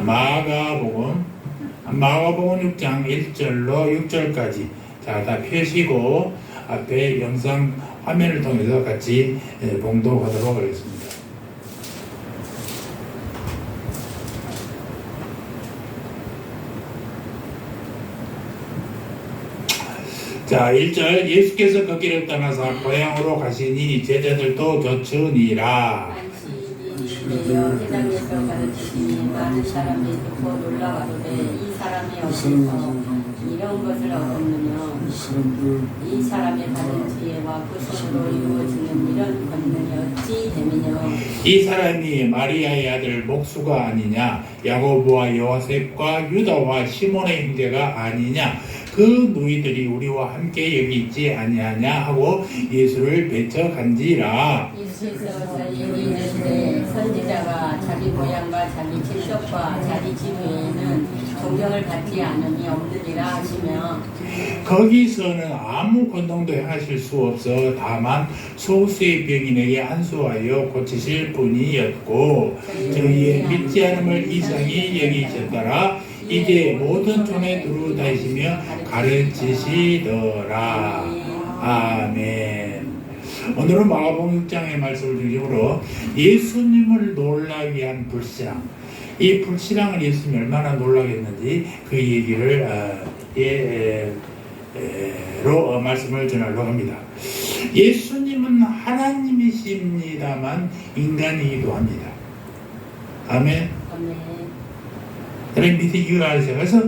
마가복음 6장 1절로 6절까지 자, 다 펴시고 앞에 영상 화면을 통해서 같이 봉독하도록 하겠습니다. 자, 1절 예수께서 그 길을 떠나서 고향으로 가시니 제자들도 곁으니라. 내려 회당에서 가르치시니 많은 사람이 듣고 놀라가로되 이 사람이 어디서 이런 것을 얻었느냐. 이 사람의 다른 지혜와 그 손으로 이루어지는 이런 권능이 어찌 됨이뇨. 이 사람이 마리아의 아들 목수가 아니냐, 야고보와 요셉과 유다와 시몬의 형제가 아니냐, 그 누이들이 우리와 함께 여기 있지 아니하냐 하고 예수를 배척한지라. 예수께서 저희에게 이르시되 선지자가 자기 고향과 자기 친척과 자기 집 외에는 존경을 받지 않음이 없느니라 하시며, 거기서는 아무 권능도 행하실 수 없어 다만 소수의 병인에게 안수하여 고치실 뿐이었고 저희의 믿지 않음을 이상히 여기셨더라. 이제 모든 촌에 두루다니시며 가르치시더라. 아멘. 오늘은 마가복음 6장의 말씀을 중심으로 예수님을 놀라게 한 불신앙, 이 불신앙을 예수님이 얼마나 놀라겠는지 그 얘기를 말씀을 전하려고 합니다. 예수님은 하나님이십니다만 인간이기도 합니다. 아멘. 여러분 밑에 이유가 아세요? 그래서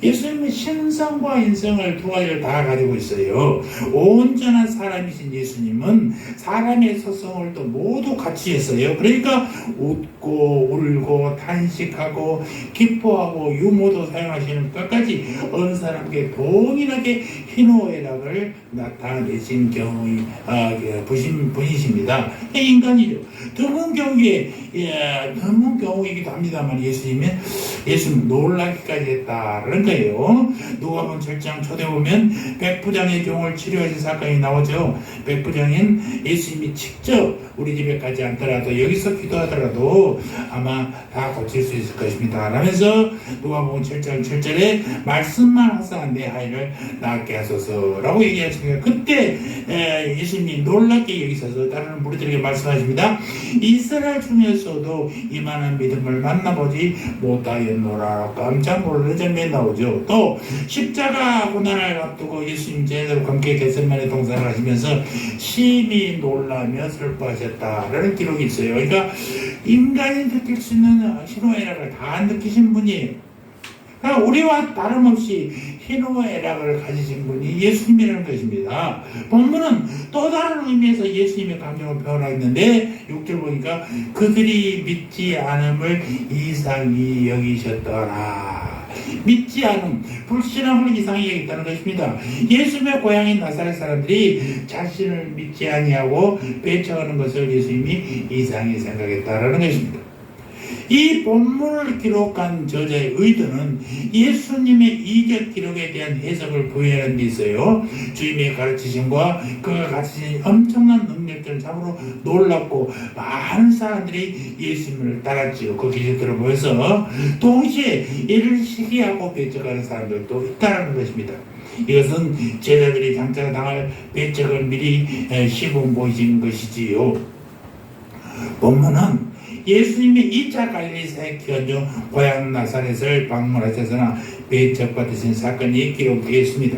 예수님은 신성과 인성을 두 가지를 다 가지고 있어요. 온전한 사람이신 예수님은 사람의 속성을 또 모두 같이 했어요. 그러니까 웃고 울고 탄식하고 기뻐하고 유머도 사용하시는 것까지 어느 사람께 동일하게 희노애락을 나타내신 분이십니다. 인간이죠. 드문 경우이기도 합니다만 예수님 놀라기까지 했다는 거예요. 누가복음 7장 초대 보면 백부장의 종을 치료하신 사건이 나오죠. 백부장인 예수님이 직접 우리 집에 가지 않더라도 여기서 기도하더라도 아마 다 고칠 수 있을 것입니다 라면서 누가복음 7장 7절에 말씀만 하사 내 아이를 낫게 하소서라고 얘기하십니다. 그때 예수님이 놀랍게 여기셔서 다른 무리들에게 말씀하십니다. 이스라엘 중에서도 이만한 믿음을 만나보지 못하였노라. 깜짝 놀라는 장면이 나오죠. 또 십자가 고난을 앞두고 예수님 제자들과 함께 겟세마네 동산을 하시면서 심히 놀라며 슬퍼하셨다라는 기록이 있어요. 그러니까 인간이 느낄 수 있는 희노애락을 다 느끼신 분이에요. 그러니까 우리와 다름없이 희노애락을 가지신 분이 예수님이라는 것입니다. 본문은 또 다른 의미에서 예수님의 감정을 표현하고 있는데 6절 보니까 그들이 믿지 않음을 이상히 여기셨더라. 믿지 않음, 불신앙을 이상히 여겼다는 것입니다. 예수님의 고향인 나사렛 사람들이 자신을 믿지 아니하고 배척하는 것을 예수님이 이상히 생각했다라는 것입니다. 이 본문을 기록한 저자의 의도는 예수님의 이적 기록에 대한 해석을 부여하는 데 있어요. 주님의 가르치심과 그가 가르치신 엄청난 능력들을 참으로 놀랍고 많은 사람들이 예수님을 따랐지요. 그 기적들을 보여서 동시에 이를 시기하고 배척하는 사람들도 있다는 것입니다. 이것은 제자들이 장차 당할 배척을 미리 시범 보이신 것이지요. 본문은 예수님이 2차 갈릴리사의 기간 중 고향 나사렛을 방문하셔서나 배척받으신 사건이 기록되어 있습니다.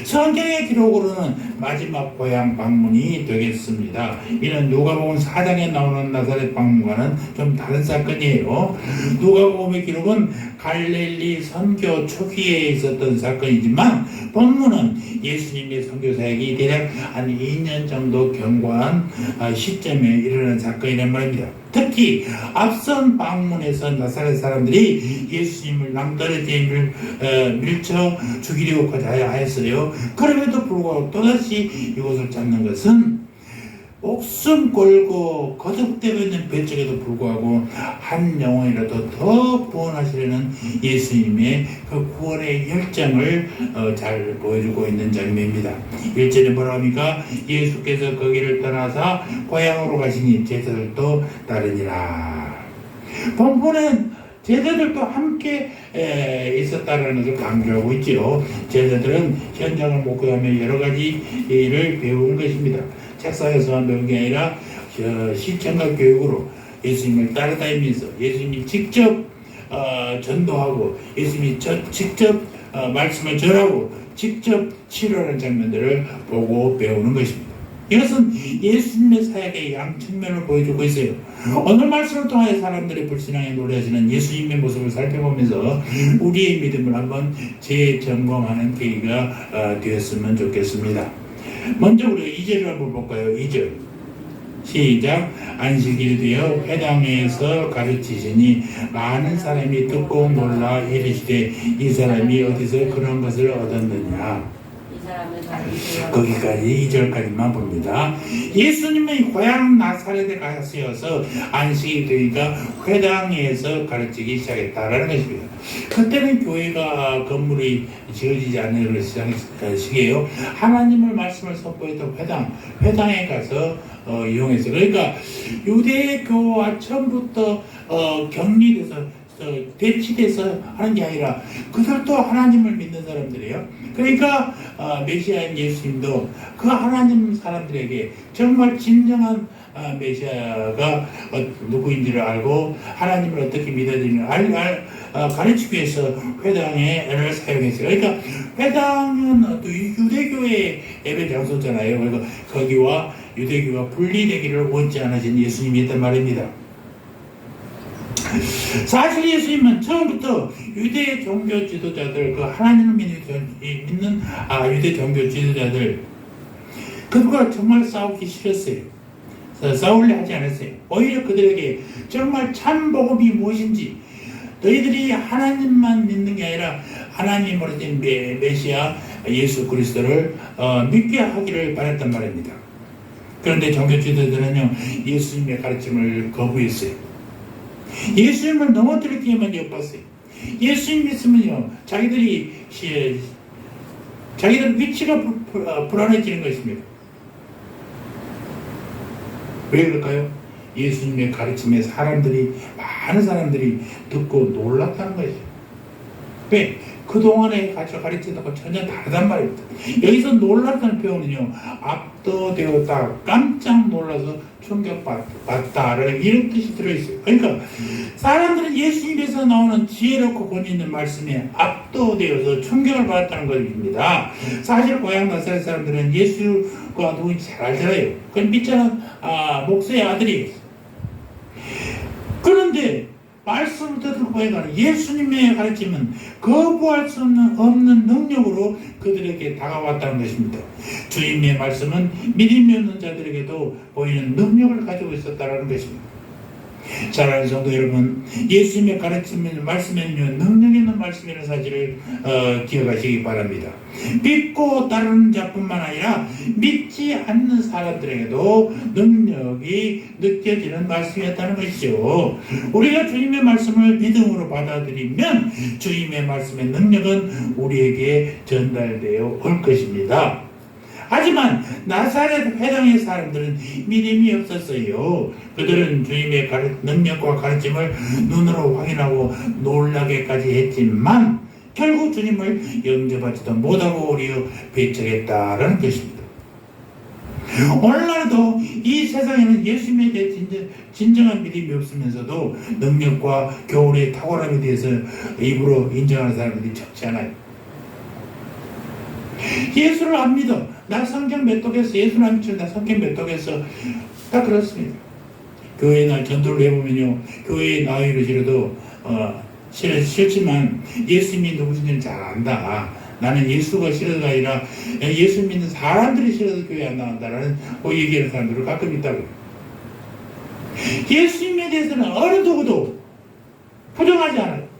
성경의 기록으로는 마지막 고향 방문이 되겠습니다. 이는 누가복음 4장에 나오는 나사렛 방문과는 좀 다른 사건이에요. 누가복음의 기록은 갈릴리 선교 초기에 있었던 사건이지만 본문은 예수님의 선교 사역이 대략 한 2년 정도 경과한 시점에 일어난 사건이란 말입니다. 특히 앞선 방문에서 나사렛 사람들이 예수님을 낭떠러지에 밀쳐 죽이려고 하였어요. 그럼에도 불구하고 또다시 이곳을 찾는 것은 목숨 걸고 거듭되고 있는 배척에도 불구하고 한 영혼이라도 더 구원하시려는 예수님의 그 구원의 열정을 잘 보여주고 있는 장면입니다. 1절에 뭐라 합니까? 예수께서 거기를 떠나서 고향으로 가시니 제자들도 따르니라. 본문은 제자들도 함께 있었다는 것을 강조하고 있지요. 제자들은 현장을 목격하며 여러 가지 일을 배운 것입니다. 책상에서만 배운 게 아니라 시청각 교육으로 예수님을 따라다니면서 예수님이 직접 전도하고 예수님이 직접 말씀을 전하고 직접 치료하는 장면들을 보고 배우는 것입니다. 이것은 예수님의 사역의 양 측면을 보여주고 있어요. 오늘 말씀을 통하여 사람들의 불신앙에 놀라시는 예수님의 모습을 살펴보면서 우리의 믿음을 한번 재점검하는 계기가 되었으면 좋겠습니다. 먼저 우리가 2절을 한번 볼까요? 2절 시작. 안식일이 되어 회당에서 가르치시니 많은 사람이 듣고 놀라 이르시되 이 사람이 어디서 그런 것을 얻었느냐. 거기까지 2절까지만 봅니다. 예수님의 고향 나사렛에 가셔서 안식이 되니까 회당에서 가르치기 시작했다라는 것입니다. 그때는 교회가 건물이 지어지지 않는 시기예요. 하나님을 말씀을 선포했던 회당에 가서 이용했어요. 그러니까 유대교와 처음부터 격리돼서 대치돼서 하는 게 아니라 그들도 하나님을 믿는 사람들이에요. 그러니까 메시아인 예수님도 그 하나님 사람들에게 정말 진정한 메시아가 누구인지를 알고 하나님을 어떻게 믿어야 되는지 가르치기 위해서 회당을 사용했어요. 그러니까 회당은 또 유대교의 예배 장소잖아요. 그러니까 거기와 유대교가 분리되기를 원치 않으신 예수님이 있단 말입니다. 사실 예수님은 처음부터 유대 종교 지도자들, 그 하나님을 믿는 유대 종교 지도자들, 그들과 정말 싸우기 싫었어요. 싸우려 하지 않았어요. 오히려 그들에게 정말 참 복음이 무엇인지, 너희들이 하나님만 믿는 게 아니라 하나님으로 된 메시아 예수 그리스도를 믿게 하기를 바랬단 말입니다. 그런데 종교 지도자들은요, 예수님의 가르침을 거부했어요. 예수님을 넘어뜨리기만 엿봤어요. 예수님 믿으면요, 자기들 위치가 불안해지는 것입니다. 왜 그럴까요? 예수님의 가르침에 많은 사람들이 듣고 놀랐다는 것이죠. 왜? 그동안에 가르치다가 전혀 다르단 말입니다. 여기서 놀랐다는 표현은요, 압도되었다, 깜짝 놀라서 충격받다라는 이런 뜻이 들어있어요. 그러니까 사람들은 예수님에서 나오는 지혜롭고 권위 있는 말씀에 압도되어서 충격을 받았다는 것입니다. 사실 고향 나사렛 사람들은 예수가 누군지 잘 알잖아요. 그건 믿자는 목사의 아들이에요. 그런데 말씀을 듣고 보니까 예수님의 가르침은 거부할 수 없는 능력으로 그들에게 다가왔다는 것입니다. 주님의 말씀은 믿음이 없는 자들에게도 보이는 능력을 가지고 있었다는 것입니다. 사랑하는 성도 여러분, 예수님의 가르침은 말씀에는요, 능력 있는 말씀이라는 사실을 기억하시기 바랍니다. 믿고 따르는 자뿐만 아니라 믿지 않는 사람들에게도 능력이 느껴지는 말씀이었다는 것이죠. 우리가 주님의 말씀을 믿음으로 받아들이면 주님의 말씀의 능력은 우리에게 전달되어 올 것입니다. 하지만 나사렛 회당의 사람들은 믿음이 없었어요. 그들은 주님의 능력과 가르침을 눈으로 확인하고 놀라게까지 했지만 결국 주님을 영접하지도 못하고 오히려 배척했다라는 것입니다. 오늘날도 이 세상에는 예수님에 대해 진정한 믿음이 없으면서도 능력과 교훈의 탁월함에 대해서 입으로 인정하는 사람들이 적지 않아요. 예수를 안 믿어. 나 성경 몇 독했어. 예수를 안 믿어. 나 성경 몇 독했어. 다 그렇습니다. 교회에 나 전도를 해보면요, 교회에 나이를 지르도 싫지만 예수님이 누구신지는 잘 안다. 나는 예수가 싫어가 아니라 예수 믿는 사람들이 싫어서 교회 안 나간다라는 얘기하는 사람들을 가끔 있다고요. 예수님에 대해서는 어느 누구도 부정하지 않아요.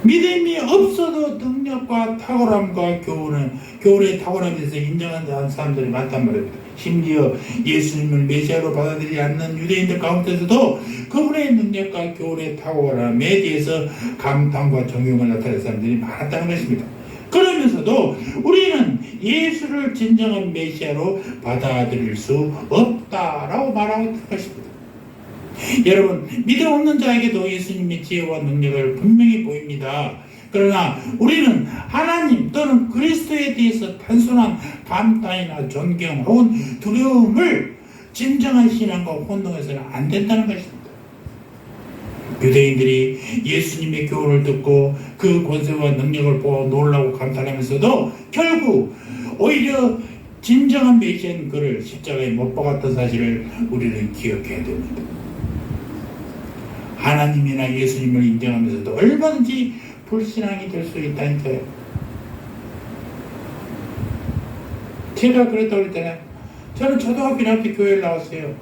믿음이 없어도 능력과 탁월함과 교훈의 탁월함에 대해서 인정하는 사람들이 많단 말입니다. 심지어 예수님을 메시아로 받아들이지 않는 유대인들 가운데서도 그분의 능력과 교훈의 탁월함에 대해서 감탄과 존경을 나타내는 사람들이 많았다는 것입니다. 그러면서도 우리는 예수를 진정한 메시아로 받아들일 수 없다라고 말하고 있는 것입니다. 여러분, 믿음 없는 자에게도 예수님의 지혜와 능력을 분명히 보입니다. 그러나 우리는 하나님 또는 그리스도에 대해서 단순한 감탄이나 존경 혹은 두려움을 진정한 신앙과 혼동해서는 안 된다는 것입니다. 유대인들이 예수님의 교훈을 듣고 그 권세와 능력을 보고 놀라고 감탄하면서도 결국 오히려 진정한 메시아인 그를 십자가에 못 박았던 사실을 우리는 기억해야 됩니다. 하나님이나 예수님을 인정하면서도 얼마든지 불신앙이 될 수 있다니까요. 제가 그랬다고 그랬잖아요. 저는 초등학교 1학년 때 교회를 나왔어요.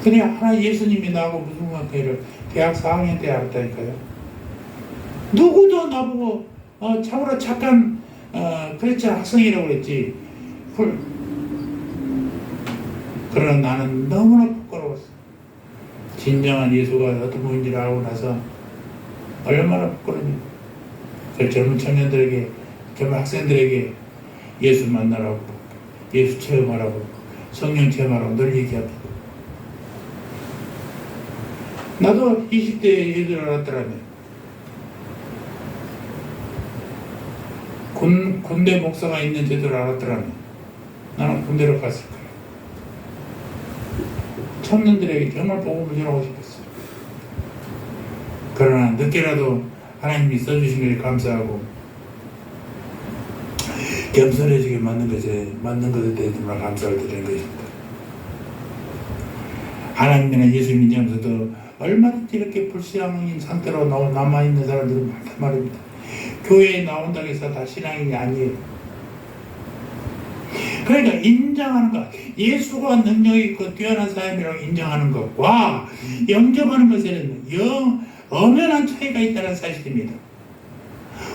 그냥 하나 예수님이 나하고 무슨 관계를 대학 4학년 때 알았다니까요. 누구도 나보고 참으로 착한 크리스찬 학생이라고 그랬지. 그러나 나는 너무나 부끄러웠어. 진정한 예수가 어떤 분인지를 알고 나서 얼마나 부끄러운지. 그 젊은 청년들에게, 젊은 학생들에게 예수 만나라고, 예수 체험하라고, 성령 체험하라고 늘 얘기합니다. 나도 20대 애들 알았더라면 군대 목사가 있는 제도를 알았더라면 나는 군대로 갔을 거예요. 청년들에게 정말 복음을 전하고 싶었어요. 그러나 늦게라도 하나님이 써주신 것에 감사하고 겸손해지게 만든 것에 대해 정말 감사를 드리는 것입니다. 하나님이나 예수님 인정하면서도 얼마든지 이렇게 불신앙인 상태로 남아있는 사람들은 많단 말입니다. 교회에 나온다고 해서 다 신앙인이 아니에요. 그러니까 인정하는 것, 예수가 능력이 있고 뛰어난 사람이라고 인정하는 것과 영접하는 것에는 엄연한 차이가 있다는 사실입니다.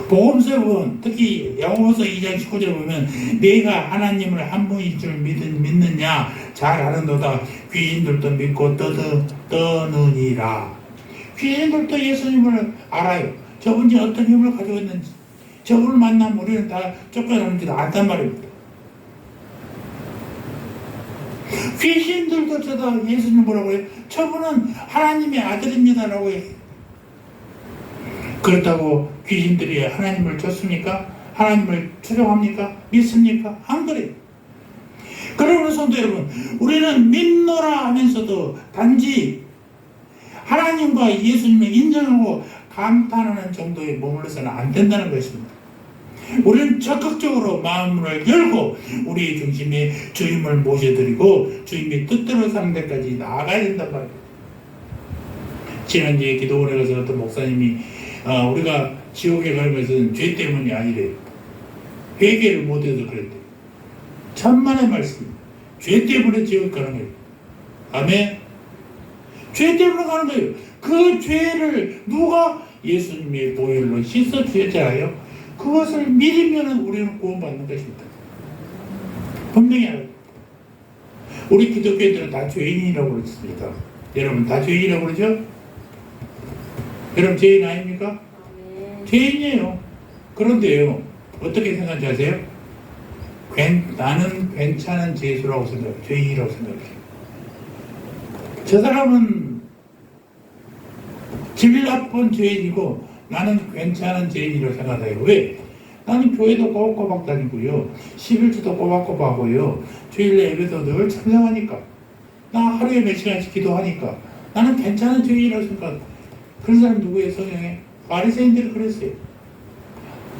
복음서에 보면, 특히 야고보서 2장 19절에 보면 내가 하나님을 한 분인 줄 믿느냐 잘 아는도다. 귀신들도 믿고 떠느니라. 귀신들도 예수님을 알아요. 저분이 어떤 힘을 가지고 있는지, 저분을 만나면 우리는 다 쫓겨나는지도 안단 말입니다. 귀신들도 저도 예수님 뭐라고 해요? 저분은 하나님의 아들입니다라고 해요. 그렇다고 귀신들이 하나님을 쫓습니까? 하나님을 추종합니까? 믿습니까? 안 그래요. 그러므로 성도 여러분, 우리는 믿노라 하면서도 단지 하나님과 예수님을 인정하고 감탄하는 정도에 머물러서는 안 된다는 것입니다. 우리는 적극적으로 마음을 열고 우리의 중심에 주님을 모셔드리고 주님의 뜻대로 사는 데까지 나아가야 된단 말이에요. 지난주에 기도원에 가서 어떤 목사님이 우리가 지옥에 가는 것은 죄 때문이 아니래요. 회개를 못해서 그랬대요. 천만의 말씀. 죄 때문에 지옥에 가는 거예요. 아멘. 죄 때문에 가는 거예요. 그 죄를 누가 예수님의 보혈로 씻어 주셨잖아요. 그것을 믿으면 우리는 구원받는 것입니다. 분명히 알아요. 우리 기독교인들은 다 죄인이라고 그러습니다. 여러분 다 죄인이라고 그러죠? 여러분 죄인 아닙니까? 죄인이에요. 그런데요, 어떻게 생각하지 아세요? 나는 괜찮은 죄수라고 생각해요. 죄인이라고 생각해요. 저 사람은 질 나쁜 죄인이고 나는 괜찮은 죄인이라고 생각해요. 왜? 나는 교회도 꼬박꼬박 다니고요. 11주도 꼬박꼬박 하고요. 주일에 예배도 늘 참석하니까. 나 하루에 몇 시간씩 기도하니까. 나는 괜찮은 죄인이라고 생각해요. 그런 사람 누구예요? 성경에? 바리새인들이 그랬어요.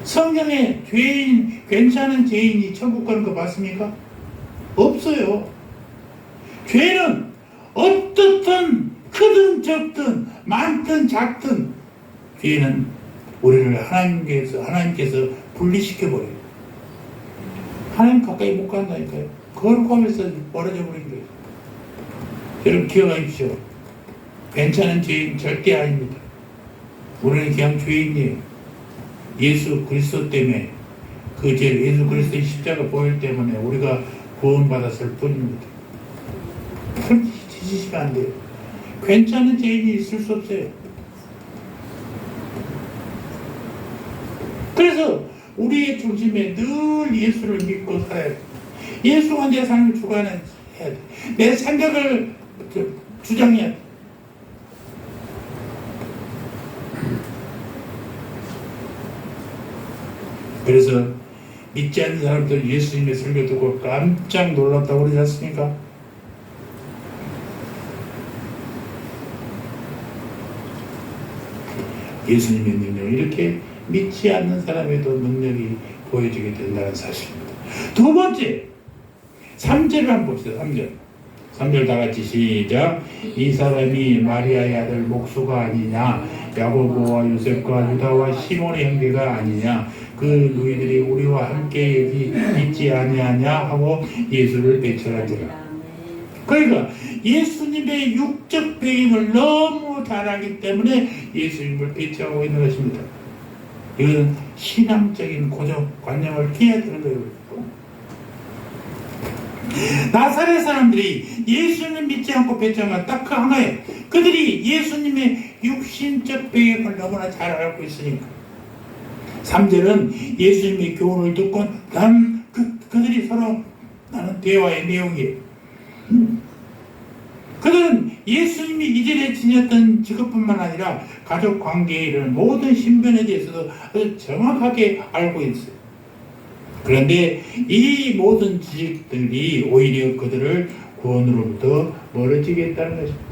성경에 죄인, 괜찮은 죄인이 천국 가는 거 맞습니까? 없어요. 죄는 어떻든 크든 적든 많든 작든 죄는 우리를 하나님께서 분리시켜버려요. 하나님 가까이 못 간다니까요. 거룩하면서 멀어져 버린 거예요. 여러분 기억하십시오. 괜찮은 죄인 절대 아닙니다. 우리는 그냥 죄인이에요. 예수 그리스도 때문에 그 죄를 예수 그리스도의 십자가 보혈 때문에 우리가 구원받았을 뿐입니다. 그렇게 지시면 안 돼요. 괜찮은 죄인이 있을 수 없어요. 그래서 우리의 중심에 늘 예수를 믿고 살아야 돼. 예수가 내 삶을 주관해야 돼. 내 생각을 주장해야 돼. 그래서 믿지 않는 사람들 예수님의 설교 듣고 깜짝 놀랐다고 그러지 않습니까? 예수님의 능력을 이렇게 믿지 않는 사람에도 능력이 보여지게 된다는 사실입니다. 두 번째, 3절을 한번 봅시다. 3절 다 같이 시작. 이 사람이 마리아의 아들 목수가 아니냐, 야고보와 요셉과 유다와 시몬의 형제가 아니냐, 그 누이들이 우리와 함께 여기 있지 아니하냐 하고 예수를 배척하니라. 그러니까 예수님의 육적 배경을 너무 잘 알기 때문에 예수님을 배척하고 있는 것입니다. 이것은 신앙적인 고정관념을 깨야 되는 거예요. 나사렛 사람들이 예수님을 믿지 않고 배척한 딱 그 하나예요. 그들이 예수님의 육신적 배경을 너무나 잘 알고 있으니까. 3절은 예수님의 교훈을 듣고 그들이 서로 나는 대화의 내용이에요. 그들은 예수님이 이전에 지녔던 직업뿐만 아니라 가족 관계에 이르는 모든 신변에 대해서도 아주 정확하게 알고 있어요. 그런데 이 모든 지식들이 오히려 그들을 구원으로부터 멀어지게 했다는 것입니다.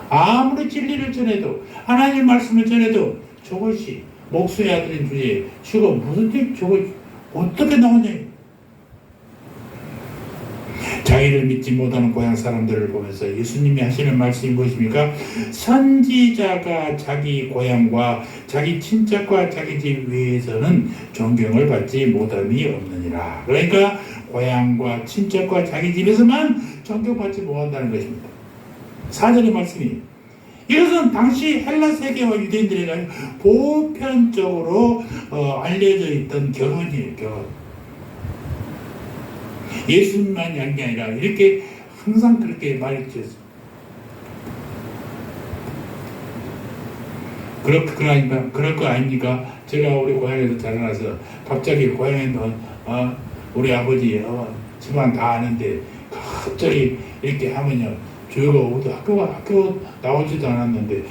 아무리 진리를 전해도 하나님의 말씀을 전해도 저것이 목수의 아들인 주제에 주가 무슨 뜻 저것이 어떻게 나오냐. 자기를 믿지 못하는 고향 사람들을 보면서 예수님이 하시는 말씀이 무엇입니까? 선지자가 자기 고향과 자기 친척과 자기 집 외에서는 존경을 받지 못함이 없느니라. 그러니까 고향과 친척과 자기 집에서만 존경받지 못한다는 것입니다. 4절의 말씀이 이것은 당시 헬라 세계와 유대인들에게 보편적으로 알려져 있던 결혼이에요. 결혼. 예수님만이 한 게 아니라 이렇게 항상 그렇게 말했죠. 그럴 거 아닙니까? 제가 우리 고향에서 자라나서 갑자기 고향에 우리 아버지 집안 다 아는데 갑자기 이렇게 하면요. 저희가 학교 나오지도 않았는데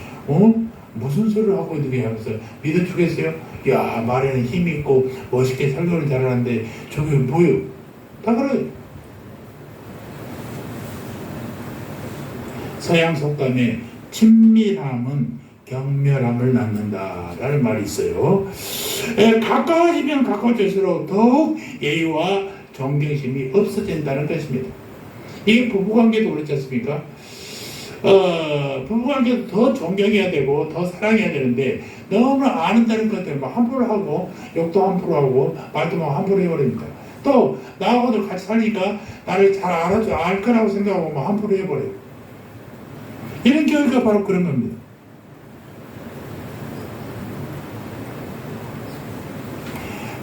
무슨 소리를 하고 있는 하면서 믿어주겠어요? 야, 말에는 힘 있고 멋있게 설교를 잘하는데 저게 뭐요? 다 그래요. 서양 속담에 친밀함은 경멸함을 낳는다라는 말이 있어요. 가까워지면 가까워질수록 더욱 예의와 존경심이 없어진다는 것입니다. 이게 부부관계도 그렇지 않습니까? 부부관계도 더 존경해야 되고 더 사랑해야 되는데 너무 아는다는 것 때문에 함부로 하고 욕도 함부로 하고 말도 함부로 해버립니다. 또 나하고도 같이 살니까 나를 잘 알 거라고 생각하고 함부로 해버려요. 이런 교육이 바로 그런 겁니다.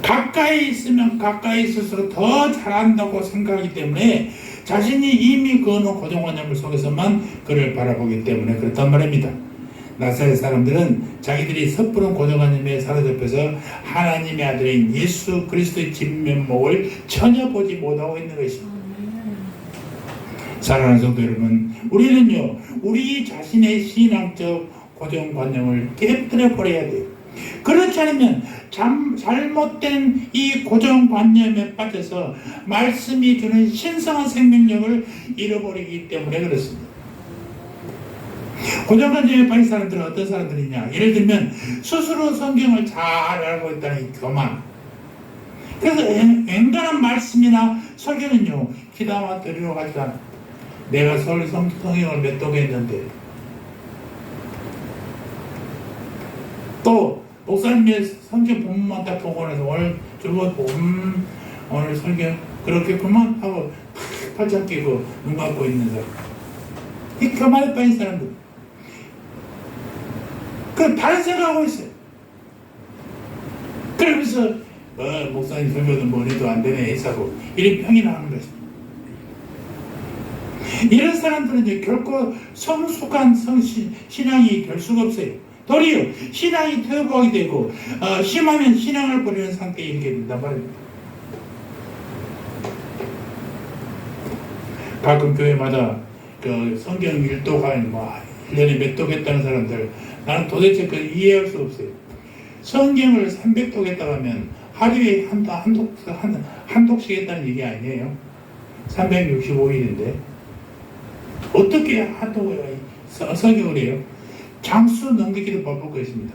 가까이 있으면 가까이 있을수록 더 잘한다고 생각하기 때문에 자신이 이미 그어놓은 고정관념을 속에서만 그를 바라보기 때문에 그렇단 말입니다. 나사렛 사람들은 자기들이 섣부른 고정관념에 사로잡혀서 하나님의 아들인 예수 그리스도의 진면목을 전혀 보지 못하고 있는 것입니다. 사랑하는 성도 여러분, 우리는요 우리 자신의 신앙적 고정관념을 깨뜨려 버려야 돼요. 그렇지 않으면 잘못된 이 고정관념에 빠져서 말씀이 주는 신성한 생명력을 잃어버리기 때문에 그렇습니다. 고정관념에 빠진 사람들은 어떤 사람들이냐? 예를 들면 스스로 성경을 잘 알고 있다는 이 교만. 그래서 앵간한 말씀이나 설교는요 귀담아 들으러 가지 않아. 내가 성경을 몇 독 했는데 또 목사님의 성경 본문만 딱 보고 나서 오늘 오늘 성경 그렇게 그만하고 팔짱 끼고 눈 감고 있는 사람, 이 교만에 빠진 사람들, 그 다른 생각하고 있어요. 그러면서 목사님 설교는 뭘 해도 안 되네 해사고 이런 평이나 하는 것입니다. 이런 사람들은 이제 결코 성숙한 신앙이 될 수가 없어요. 도리어 신앙이 퇴보하게 되고 심하면 신앙을 버리는 상태에 이르게 된단 말입니다. 가끔 교회마다 그 성경 일독 한 1년에 몇 독 했다는 사람들, 나는 도대체 그걸 이해할 수 없어요. 성경을 300독 했다고 하면 하루에 한 독씩 했다는 얘기 아니에요. 365일인데 어떻게 한 독을 성경을 해요? 장수 넘기기도 바쁠 것입니다.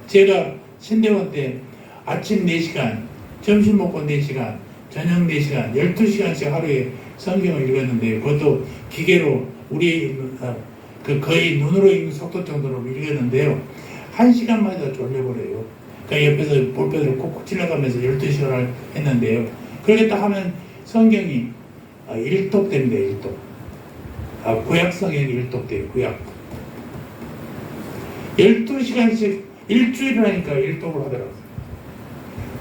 제가 신대원 때 아침 4시간, 점심 먹고 4시간, 저녁 4시간, 12시간씩 하루에 성경을 읽었는데, 그것도 기계로 우리 거의 눈으로 읽는 속도 정도로 읽었는데요. 1시간마다 졸려버려요. 그러니까 옆에서 볼펜으로 콕콕 찔러가면서 12시간을 했는데요. 그렇게 딱 하면 성경이 1독 됩니다. 1독. 구약 성경이 1독 돼요. 구약. 12시간씩 일주일을 하니까 1독을 하더라고요.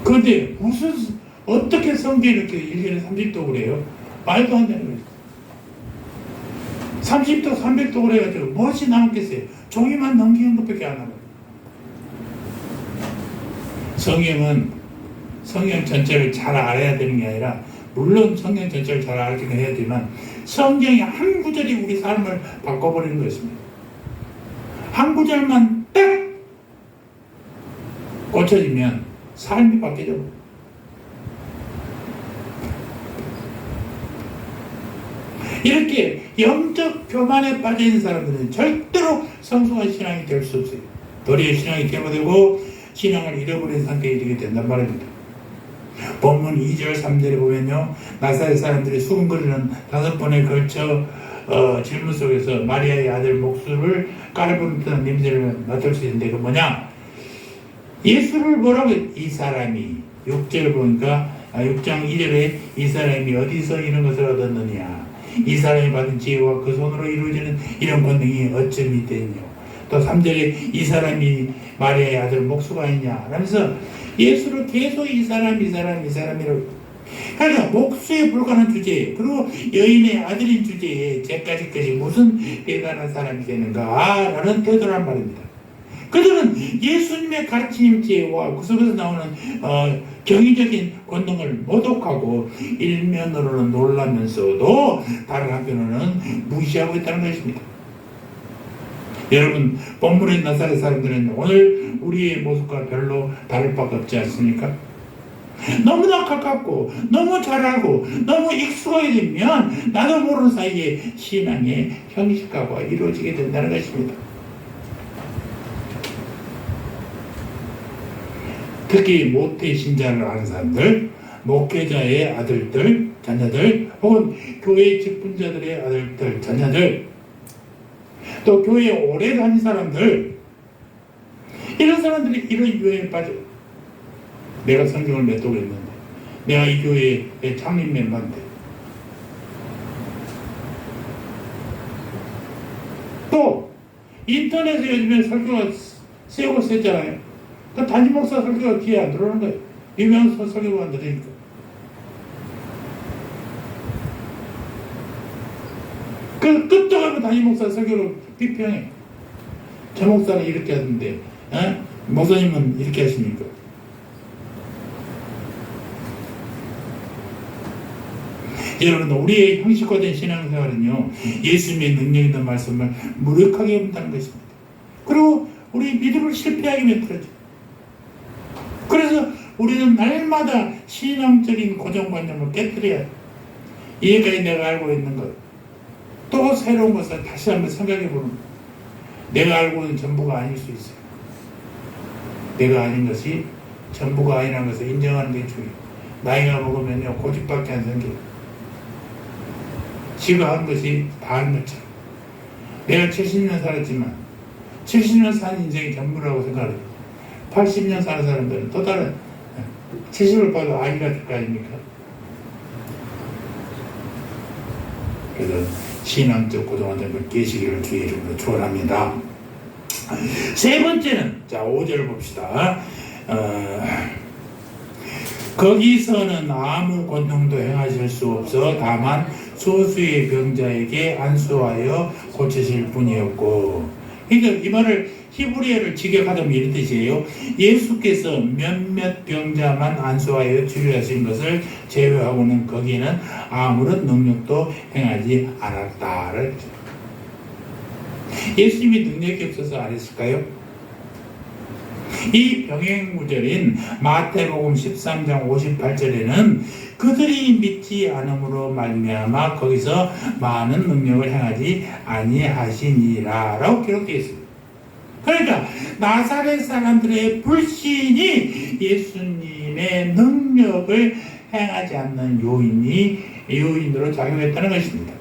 그런데 어떻게 성경을 이렇게 1년에 30독을 해요? 말도 안 되는 거죠. 30독, 300독을 해가지고 무엇이 남겠어요? 종이만 넘기는 것밖에 안 하고. 성경 전체를 잘 알아야 되는 게 아니라, 물론 성경 전체를 잘 알긴 해야 되지만 성경의 한 구절이 우리 삶을 바꿔버리는 것입니다. 한 구절만 딱 고쳐지면 삶이 바뀌죠. 이렇게 영적 교만에 빠져있는 사람들은 절대로 성숙한 신앙이 될 수 없어요. 도리어 신앙이 퇴보되고 신앙을 잃어버린 상태에 이르게 된단 말입니다. 본문 2절 3절에 보면요, 나사렛 사람들이 수군거리는 5번에 걸쳐 질문 속에서 마리아의 아들 목수를 깔아부는 듯한 냄새를 맡을 수 있는데, 그 뭐냐? 예수를 뭐라고 해요? 이 사람이 6절 보니까 6장 2절에 이 사람이 어디서 이런 것을 얻었느냐, 이 사람이 받은 지혜와 그 손으로 이루어지는 이런 권능이 어찌 되느냐. 또 3절에 이 사람이 마리아의 아들 목수가 아니냐 하면서 예수를 계속 이 사람이라고. 그러니까 목수에 불과한 주제에, 그리고 여인의 아들인 주제에 쟤까지까지 무슨 대단한 사람이 되는가 라는 태도란 말입니다. 그들은 예수님의 가르침 지혜와 그 속에서 나오는 경이적인 권능을 모독하고 일면으로는 놀라면서도 다른 한편으로는 무시하고 있다는 것입니다. 여러분, 본문의 나사렛 사람들은 오늘 우리의 모습과 별로 다를 바가 없지 않습니까? 너무나 가깝고 너무 잘하고 너무 익숙하게 되면 나도 모르는 사이에 신앙의 형식화가 이루어지게 된다는 것입니다. 특히 모태 신자를 아는 사람들, 목회자의 아들들, 자녀들, 혹은 교회 직분자들의 아들들, 자녀들, 또 교회에 오래 다닌 사람들, 이런 사람들이 이런 유행에 빠져요. 내가 성경을 몇 독 했는데, 내가 이 교회의 창립 멤버인데, 또 인터넷에 요즘에 설교가 세우고 셌잖아요. 그 단임 목사 설교가 귀에 안 들어오는 거예요. 유명한 설교가 안 들으니까. 그 끄떡하고 단임 목사 설교를 비평해. 저 목사는 이렇게 하는데, 목사님은 이렇게 하십니까? 여러분, 우리의 형식화된 신앙생활은요, 예수님의 능력 있는 말씀을 무력하게 본다는 것입니다. 그리고 우리 믿음을 실패하게 만들어져. 그래서 우리는 날마다 신앙적인 고정관념을 깨뜨려야 돼. 이해까지 내가 알고 있는 것, 또 새로운 것을 다시 한번 생각해보는 것. 내가 알고 있는 전부가 아닐 수 있어요. 내가 아닌 것이 전부가 아니라는 것을 인정하는 게 중요해요. 나이가 먹으면요, 고집밖에 안 생겨요. 지가 한 것이 다 한 것처럼. 내가 70년 살았지만 70년 산 인생이 전부라고 생각해요. 80년 사는 사람들은 또 다른 70을 봐도 아기 같을 거 아닙니까? 그래서 신앙적 고정관념을 깨시기를 주의 이름으로 축원합니다. 세 번째는, 자, 5절을 봅시다. 거기서는 아무 권능도 행하실 수 없어 다만 소수의 병자에게 안수하여 고치실 뿐이었고. 그러니까 이 말을 히브리어를 직역하자면 이런 뜻이에요. 예수께서 몇몇 병자만 안수하여 치료하신 것을 제외하고는 거기에는 아무런 능력도 행하지 않았다를. 예수님이 능력이 없어서 안 했을까요? 이 병행구절인 마태복음 13장 58절에는 그들이 믿지 않음으로 말미암아 거기서 많은 능력을 행하지 아니하시니라 라고 기록되어 있습니다. 그러니까 나사렛 사람들의 불신이 예수님의 능력을 행하지 않는 요인으로 작용했다는 것입니다.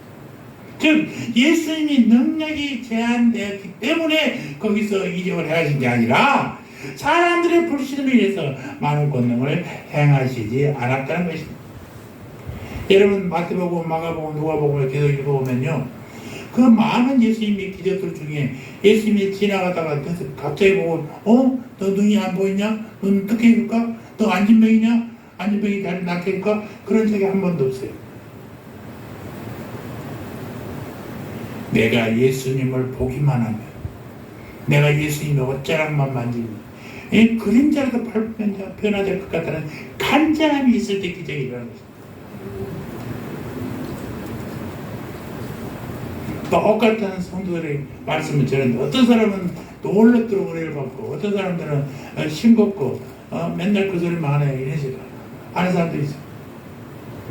즉 예수님이 능력이 제한되었기 때문에 거기서 이적을 행하신 게 아니라 사람들의 불신을 위해서 많은 권능을 행하시지 않았다는 것입니다. 여러분 마태복음, 마가복음, 누가복음을 계속 읽어보면요, 그 많은 예수님의 기적들 중에 예수님이 지나가다가 갑자기 보고 너 눈이 안 보이냐? 눈 어떻게 해줄까? 너 안진병이냐? 안진병이 다리 낫게 해줄까? 그런 적이 한 번도 없어요. 내가 예수님을 보기만 하면, 내가 예수님의 옷자락만 만지면 이 그림자라도 밟으면 변화될 것 같다는 간절함이 있을 때 기적이 일어나는 것입니다. 똑같은 성도들의 말씀을 전하는데 어떤 사람은 놀랍도록 은혜를 받고 어떤 사람들은 싱겁고 맨날 그 소리만 하네 이런 식으로 하는 사람도 있어요.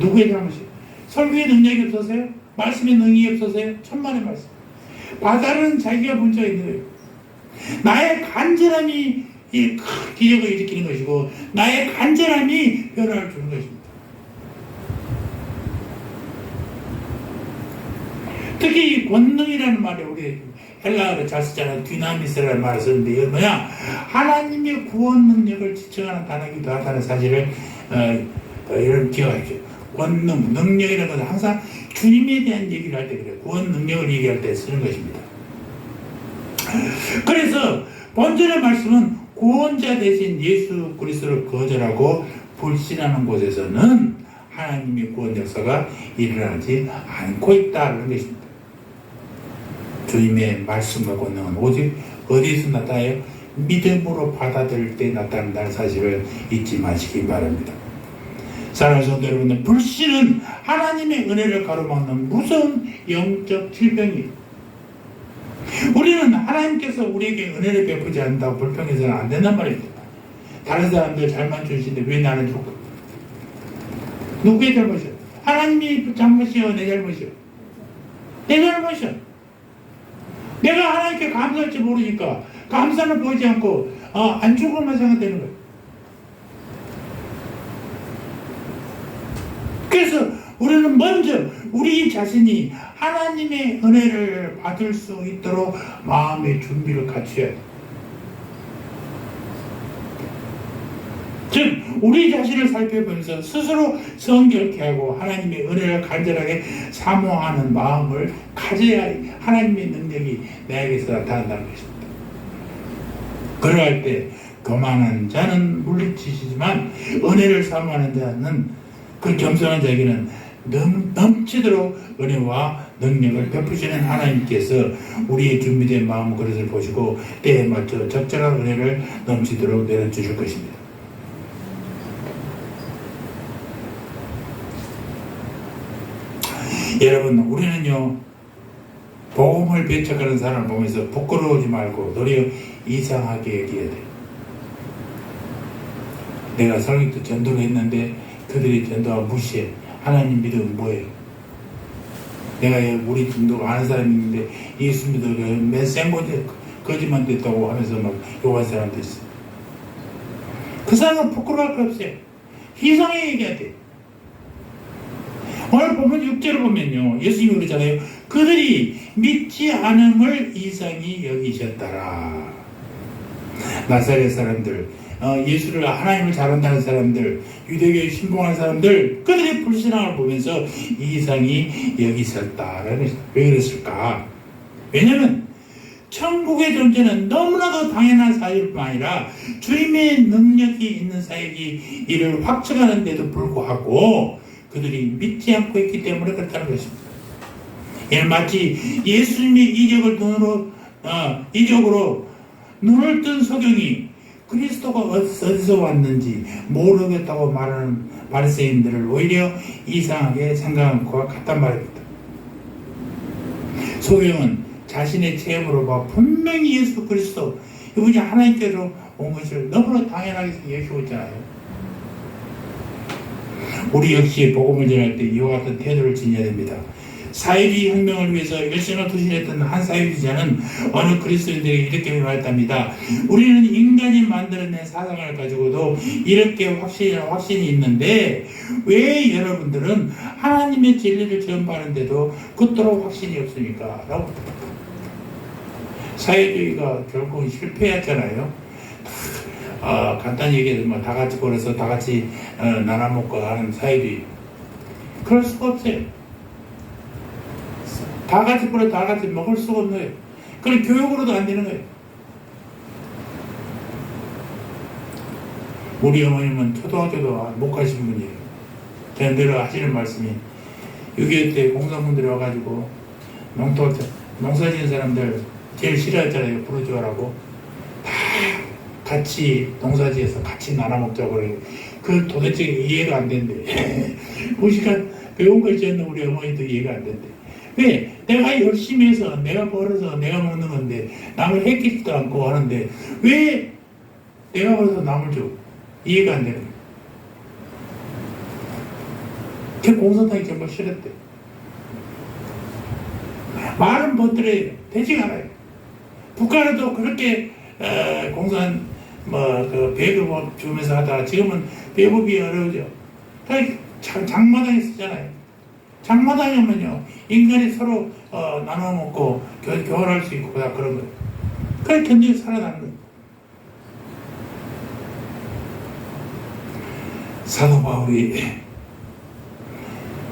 누구의 잘못이에요? 설교의 능력이 없어서요? 말씀의 능력이 없어서요? 천만의 말씀. 바다는 자기가 문제가 있는 거예요. 나의 간절함이 이 기적을 일으키는 것이고 나의 간절함이 변화를 주는 것입니다. 특히 이 권능이라는 말이 우리 헬라어로 잘 쓰잖아요. 디나미스라는 말을 쓰는데 이건 뭐냐? 하나님의 구원 능력을 지칭하는 단어이기도 하다는 사실을 이런 기억하죠. 권능, 능력이라는 것은 항상 주님에 대한 얘기를 할 때 그래요. 구원 능력을 얘기할 때 쓰는 것입니다. 그래서 본절의 말씀은 구원자 대신 예수 그리스도를 거절하고 불신하는 곳에서는 하나님의 구원 역사가 일어나지 않고 있다는 것입니다. 주님의 말씀과 권능은 오직 어디서 나타나요? 믿음으로 받아들일 때 나타난다는 사실을 잊지 마시기 바랍니다. 사랑하는 성도 여러분, 불신은 하나님의 은혜를 가로막는 무서운 영적 질병이에요. 우리는 하나님께서 우리에게 은혜를 베푸지 않는다고 불평해서는 안 된단 말입니다. 다른 사람들 잘만 주시는데 왜 나는 죽고? 누구의 잘못이야? 하나님이 잘못이요? 내 잘못이요? 내 잘못이요. 내가 하나님께 감사할 줄 모르니까 감사는 보이지 않고 안 죽을만 생각되는 거예요. 그래서 우리는 먼저 우리 자신이 하나님의 은혜를 받을 수 있도록 마음의 준비를 갖춰야 돼요. 즉 우리 자신을 살펴보면서 스스로 성결케 하고 하나님의 은혜를 간절하게 사모하는 마음을 가져야 하나님의 능력이 내게서 나타난다는 것입니다. 그러할 때 교만한 자는 물리치시지만 은혜를 사모하는 자는 그 겸손한 자에게는 넘치도록 은혜와 능력을 베푸시는 하나님께서 우리의 준비된 마음 그릇을 보시고 때에 맞춰 적절한 은혜를 넘치도록 내려주실 것입니다. 여러분, 우리는요 복음을 배척하는 사람을 보면서 부끄러우지 말고 도리어 이상하게 여겨야 돼요. 내가 설교도 전도를 했는데 그들이 전도가 무시해. 하나님 믿으면 뭐예요? 내가 우리 전도 아는 사람이 있는데 예수 믿으면 몇 생고지 거짓말 됐다고 하면서 막 욕할 사람도 있어요. 그 사람은 부끄러워할 거 없어요. 희성에 얘기해야 돼요. 오늘 보면 6절을 보면요 예수님이 그러잖아요. 그들이 믿지 않음을 이상히 여기셨더라. 나사렛 사람들, 예수를 하나님을 잘한다는 사람들, 유대교에 신봉하는 사람들, 그들의 불신앙을 보면서 이상히 여기셨다라는 것입니다. 왜 그랬을까? 왜냐하면 천국의 존재는 너무나도 당연한 사실뿐 아니라 주님의 능력이 있는 사역이 이를 확증하는데도 불구하고 그들이 믿지 않고 있기 때문에 그렇다는 것입니다. 이는 마치 예수님의 이적을 눈으로 이적으로 눈을 뜬 소경이 그리스도가 어디서 왔는지 모르겠다고 말하는 바리새인들을 오히려 이상하게 생각한 것과 같단 말입니다. 소경은 자신의 체험으로 봐 분명히 예수 그리스도 이분이 하나님께로 온 것을 너무나 당연하게 여기고 있잖아요. 우리 역시 복음을 전할 때 이와 같은 태도를 지녀야 됩니다. 사회주의 혁명을 위해서 열심히 투신했던 한 사회주의자는 어느 그리스도인들에게 이렇게 말했답니다. 우리는 인간이 만들어낸 사상을 가지고도 이렇게 확신이 있는데 왜 여러분들은 하나님의 진리를 전파하는데도 그토록 확신이 없습니까? 라고. 사회주의가 결국은 실패했잖아요. 간단히 얘기해서 다 같이 벌어서 다 같이 나눠먹고 하는 사회주의. 그럴 수가 없어요. 다 같이 벌어 다 같이 먹을 수가 없는 거예요. 그럼 교육으로도 안 되는 거예요. 우리 어머님은 초등학교도 못 가신 분이에요. 제가 늘 하시는 말씀이 6.25 때 공산군들이 와가지고 농사 지은 사람들 제일 싫어했잖아요. 부르주아라고. 다 같이 농사 지어서 같이 나눠 먹자고 그래요. 그 도대체 이해가 안 된대. 무시가 배운 걸 지었는 우리 어머니도 이해가 안 된대. 왜? 내가 열심히 해서 내가 벌어서 내가 먹는 건데 남을 해끼지도 않고 하는데 왜 내가 벌어서 남을 줘? 이해가 안 되는 거예요. 그 공산당이 정말 싫었대. 말은 번들어요. 되지가 않아요. 북한에도 그렇게 공산 배급 주면서 하다가 지금은 배급이 어려우죠. 장마당에 쓰잖아요. 장마당이면요 인간이 서로 나눠 먹고 교환할 수 있고 그런 거예요. 그래 견디서 살아나는 거예요. 사도 바울이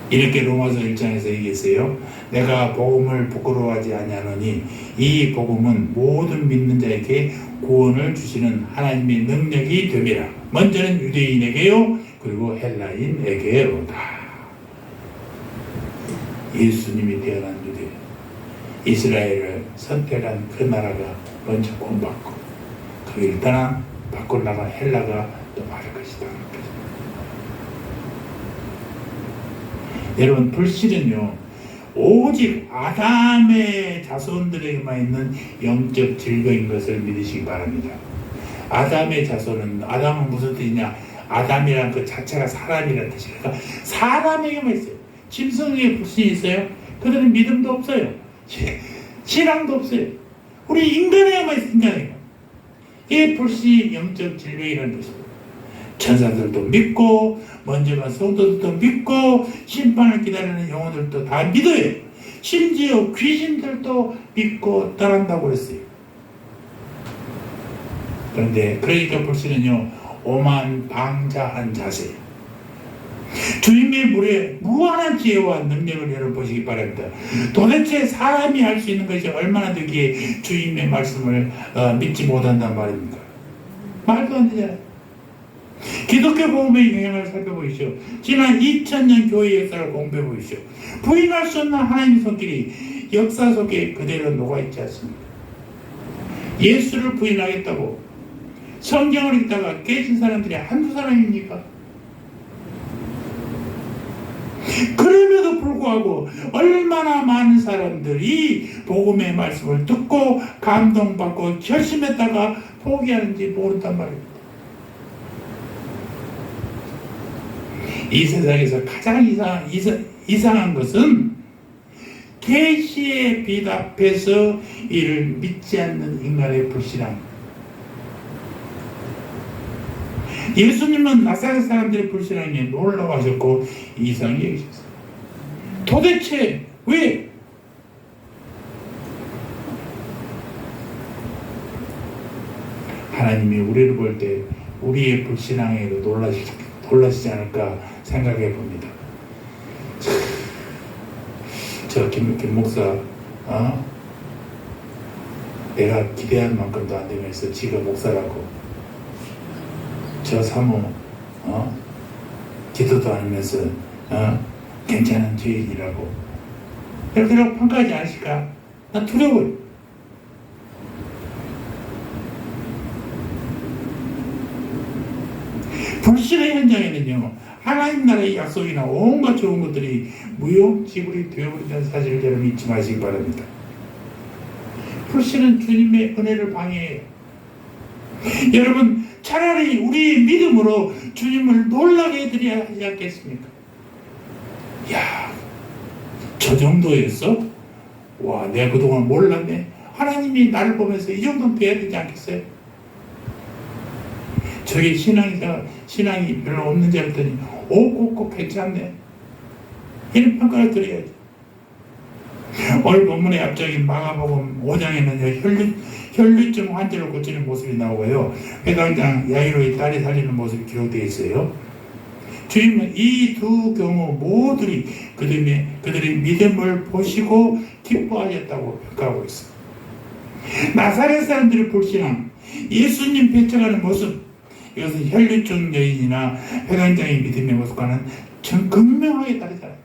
이렇게 로마서 1장에서 얘기했어요. 내가 복음을 부끄러워하지 아니하노니 이 복음은 모든 믿는 자에게 구원을 주시는 하나님의 능력이 됨이라. 먼저는 유대인에게요 그리고 헬라인에게로다. 예수님이 태어난 유대 이스라엘을 선택한 그 나라가 먼저 구원받고 거기를 떠나 밖으로 나간 헬라가 또 말할 것이다. 여러분 불신은요 오직 아담의 자손들에게만 있는 영적 질병인 것을 믿으시기 바랍니다. 아담의 자손은 아담은 무슨 뜻이냐? 아담이란 그 자체가 사람이라는 뜻이에요. 그러니까 사람에게만 있어요. 짐승에게 불신이 있어요? 그들은 믿음도 없어요. 신앙도 없어요. 우리 인간에게만 있어요. 인간에게. 이게 불신이 영적 질병이라는 것입니다. 천사들도 믿고 먼저 간 성도들도 믿고 심판을 기다리는 영혼들도 다 믿어요. 심지어 귀신들도 믿고 따른다고 했어요. 그런데 그러니까 불신은요 오만방자한 자세예요. 주님의 물에 무한한 지혜와 능력을 여러분 보시기 바랍니다. 도대체 사람이 할 수 있는 것이 얼마나 되기에 주님의 말씀을 믿지 못한단 말입니까? 말도 안 되잖아요. 기독교 복음의 영향을 살펴보십시오. 지난 2000년 교회 역사를 공부해 보십시오. 부인할 수 없는 하나님의 손길이 역사 속에 그대로 녹아있지 않습니까? 예수를 부인하겠다고 성경을 읽다가 깨진 사람들이 한두 사람입니까? 그럼에도 불구하고 얼마나 많은 사람들이 복음의 말씀을 듣고 감동받고 결심했다가 포기하는지 모른단 말입니다. 이 세상에서 가장 이상한 것은 계시의 빛 앞에서 이를 믿지 않는 인간의 불신함. 예수님은 나사렛 사람들의 불신함에 놀라워하셨고 이상히 여기셨어요. 도대체 왜? 하나님이 우리를 볼 때 우리의 불신앙에도 놀라시지 않을까 생각해 봅니다. 저 김 목사 내가 기대한 만큼도 안 되면서 지가 목사라고 저 사모 기도도 안 하면서 괜찮은 죄인이라고 이렇게 평가하지 않으실까? 난 두려워요. 불신의 현장에는요, 하나님 나라의 약속이나 온갖 좋은 것들이 무용지물이 되어버린다는 사실을 여러분 잊지 마시기 바랍니다. 불신은 주님의 은혜를 방해해요. 여러분, 차라리 우리의 믿음으로 주님을 놀라게 해드려야 하지 않겠습니까? 야, 저 정도였어? 와, 내가 그동안 몰랐네. 하나님이 나를 보면서 이 정도는 돼야 되지 않겠어요? 저게 신앙이 별로 없는 줄 알았더니 꼭 괜찮네. 이런 평가를 드려야지. 오늘 본문의 앞쪽인 마가복음 5장에는 혈류증 환자를 고치는 모습이 나오고요. 회당장 야이로의 딸이 살리는 모습이 기록되어 있어요. 주님은 이 두 경우 모두리 그들의 믿음을 보시고 기뻐하셨다고 평가하고 있어요. 나사렛 사람들의 불신앙, 예수님 배척하는 모습, 이것은 혈류증 여인이나 회당장의 믿음의 모습과는 극명하게 다르잖아요.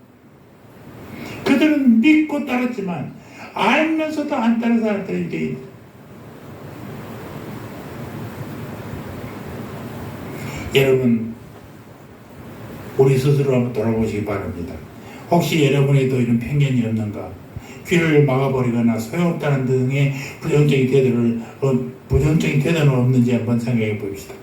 그들은 믿고 따랐지만 알면서도 안 따른 사람들이 되어 여러분, 우리 스스로 한번 돌아보시기 바랍니다. 혹시 여러분에도 이런 편견이 없는가? 귀를 막아버리거나 소용없다는 등의 부정적인 태도는 없는지 한번 생각해 봅시다.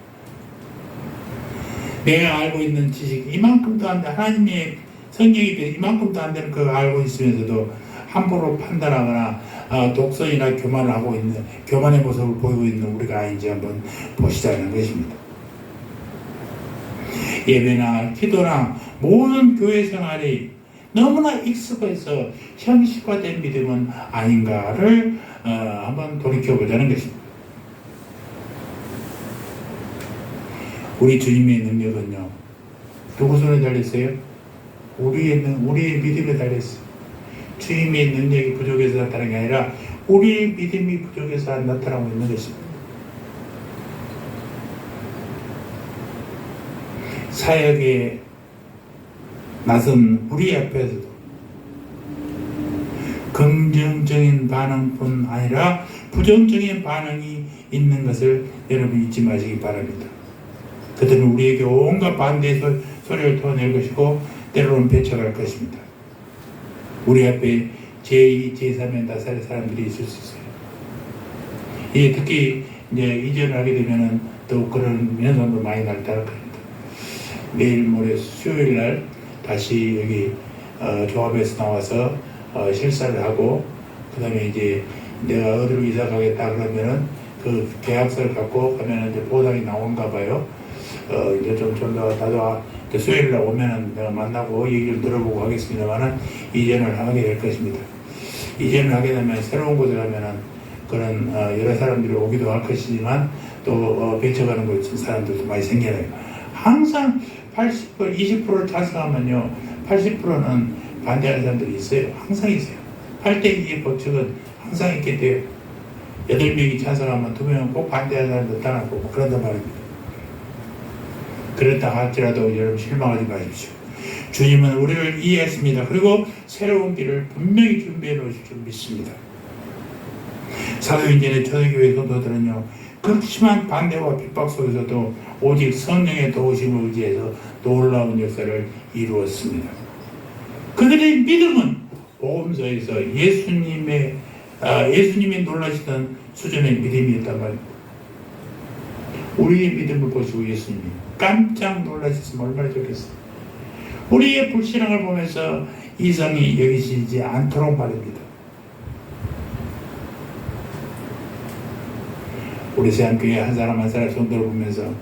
내가 알고 있는 지식 이만큼도 안 돼, 하나님의 성경이 이만큼도 안 되는 거 알고 있으면서도 함부로 판단하거나 독선이나 교만을 하고 있는, 교만의 모습을 보이고 있는 우리가 아닌지 한번 보시자는 것입니다. 예배나 기도나 모든 교회 생활이 너무나 익숙해서 형식화된 믿음은 아닌가를 한번 돌이켜보자는 것입니다. 우리 주님의 능력은요, 누구 손에 달렸어요? 우리의 믿음에 달렸어요. 주님의 능력이 부족해서 나타나는 게 아니라 우리의 믿음이 부족해서 나타나고 있는 것입니다. 사역에 나선 우리 앞에서도 긍정적인 반응뿐 아니라 부정적인 반응이 있는 것을 여러분 잊지 마시기 바랍니다. 그들은 우리에게 온갖 반대의 소리를 토해낼 것이고 때로는 배척할 것입니다. 우리 앞에 제2, 제3의 나사렛 사람들이 있을 수 있어요. 이게 특히 이제 이전을 하게 되면은 또 그런 면상도 많이 나타날 겁니다. 내일 모레 수요일 날 다시 여기 조합에서 나와서 실사를 하고, 그 다음에 이제 내가 어디로 이사 가겠다 그러면은 그 계약서를 갖고 가면은 이제 보상이 나온가 봐요. 이제 좀 더 나도 수요일 날 오면은 내가 만나고 얘기를 들어보고 하겠습니다만은 이전을 하게 될 것입니다. 이전을 하게 되면 새로운 곳에 가면은 그런 여러 사람들이 오기도 할 것이지만 또 배척하는 사람들도 많이 생겨나요. 항상 80%, 20%를 찬성하면요, 80%는 반대하는 사람들이 있어요. 항상 있어요. 8대2의 법칙은 항상 있게 돼요. 8명이 찬성하면 2명은 꼭 반대하는 사람도 나타나고 그런단 말입니다. 그렇다 할지라도 여러분 실망하지 마십시오. 주님은 우리를 이해했습니다. 그리고 새로운 길을 분명히 준비해 놓으실 줄 믿습니다. 사도행전의 초대교회 성도들은요, 극심한 반대와 핍박 속에서도 오직 성령의 도우심을 의지해서 놀라운 역사를 이루었습니다. 그들의 믿음은 복음서에서 예수님이 놀라시던 수준의 믿음이었단 말입니다. 우리의 믿음을 보시고 예수님이 깜짝 놀라셨으면 얼마나 좋겠어요. 우리의 불신앙을 보면서 이상히 여기시지 않도록 말입니다. 우리 세안교회 한 사람 한 사람 손들어 보면서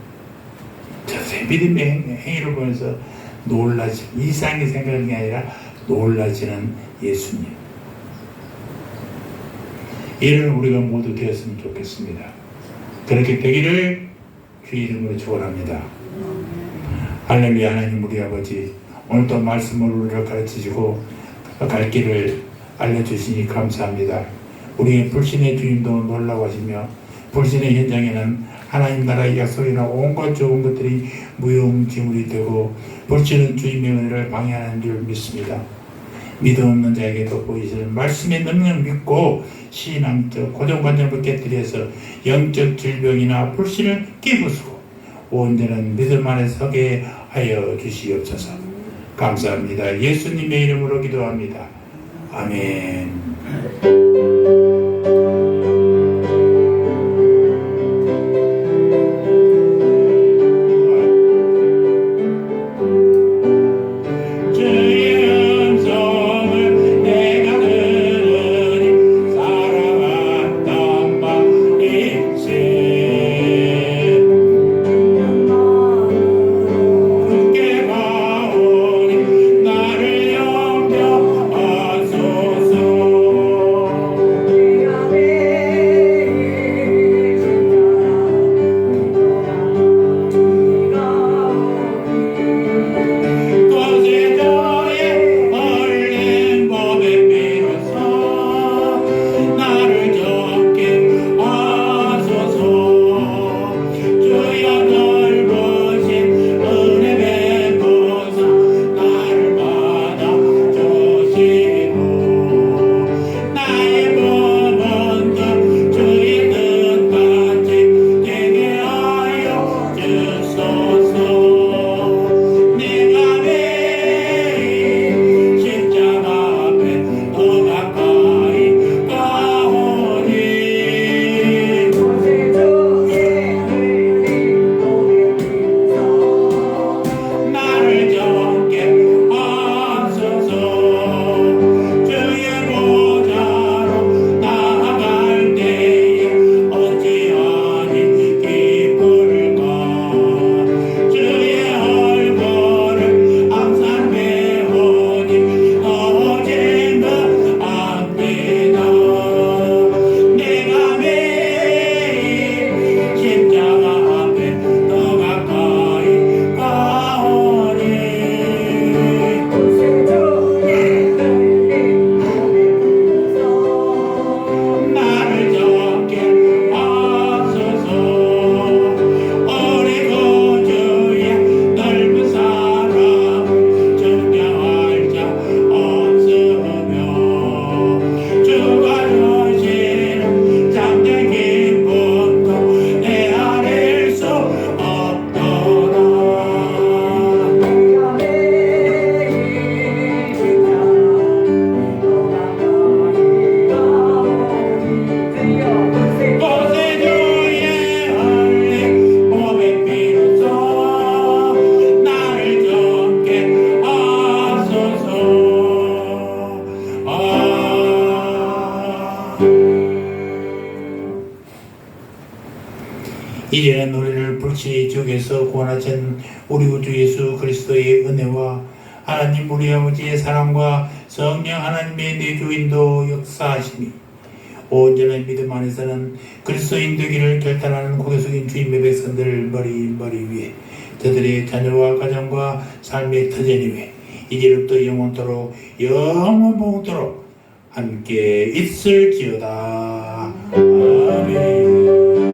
저들의 믿음의 행위를 보면서 이상히 생각하는 게 아니라 놀라지는 예수님. 이를 우리가 모두 되었으면 좋겠습니다. 그렇게 되기를 주의 이름으로 축원합니다. 할렐루야. 하나님 우리 아버지, 오늘도 말씀을 우리를 가르치시고 갈 길을 알려주시니 감사합니다. 우리의 불신의 주님도 놀라워하시며 불신의 현장에는 하나님 나라의 약속이나 온갖 좋은 것들이 무용지물이 되고 불신은 주님의 은혜를 방해하는 줄 믿습니다. 믿음 없는 자에게도 보이시는 말씀의 능력을 믿고 신앙적 고정관념을 깨뜨려서 영적 질병이나 불신을 깨부수고 온전한 믿음 안에 서게 하여 주시옵소서. 감사합니다. 예수님의 이름으로 기도합니다. 아멘. 이제는 우리를 불신의 지옥에서 구원하신 우리 구주 예수 그리스도의 은혜와 하나님 우리 아버지의 사랑과 성령 하나님의 내주인도 역사하심이 온전한 믿음 안에서는 그리스도인 되기를 결단하는 고개 숙인 주님의 백성들 머리 위에 저들의 자녀와 가정과 삶의 터전이 위에 이제부터 영원토록 영원봉토록 함께 있을지어다. 아멘.